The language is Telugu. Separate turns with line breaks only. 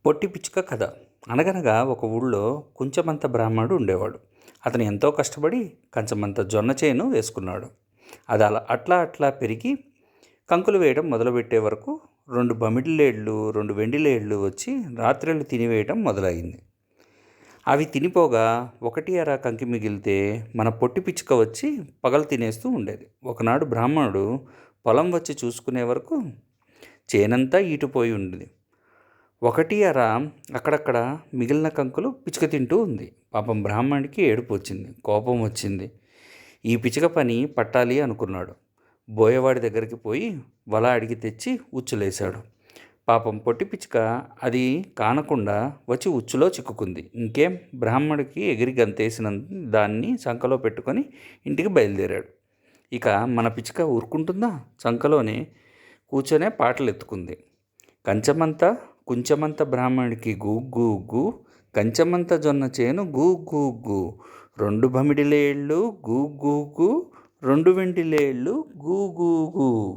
పొట్టి పిచ్చుక కథ. అనగనగా ఒక ఊళ్ళో కుంచమంత బ్రాహ్మణుడు ఉండేవాడు. అతను ఎంతో కష్టపడి కంచమంత జొన్న చేను వేసుకున్నాడు. అది అట్లా అట్లా పెరిగి కంకులు వేయడం మొదలుపెట్టే వరకు 2 బమిడిలేళ్ళు 2 వెండిలేళ్ళు వచ్చి రాత్రులు తినివేయడం మొదలైంది. అవి తినిపోగా ఒకటి అర కంకి మిగిలితే మన పొట్టి పిచ్చుక వచ్చి పగలు తినేస్తూ ఉండేది. ఒకనాడు బ్రాహ్మణుడు పొలం వచ్చి చూసుకునే వరకు చేనంతా ఈటుపోయి ఉండేది. ఒకటి అర అక్కడక్కడ మిగిలిన కంకులు పిచ్చుక తింటూ ఉంది. పాపం బ్రాహ్మణుడికి ఏడుపు వచ్చింది, కోపం వచ్చింది. ఈ పిచ్చుక పని పట్టాలి అనుకున్నాడు. బోయవాడి దగ్గరికి పోయి వల అడిగి తెచ్చి ఉచ్చులేశాడు. పాపం పొట్టి పిచ్చుక అది కానకుండా వచ్చి ఉచ్చులో చిక్కుకుంది. ఇంకేం, బ్రాహ్మణుడికి ఎగిరి గంతేసిన దాన్ని సంకలో పెట్టుకొని ఇంటికి బయలుదేరాడు. ఇక మన పిచ్చుక ఊరుకుంటుందా? సంకలోనే కూర్చొనే పాటలు ఎత్తుకుంది. కంచమంతా కుంచమంత బ్రాహ్మణుడికి గూ గూ గూ, కంచమంత జొన్న చేను గూ గూ గూ, 2 బమిడిలేళ్ళు గూ గూ గూ, 2 వెండిలేళ్ళు గూ గూ గూ.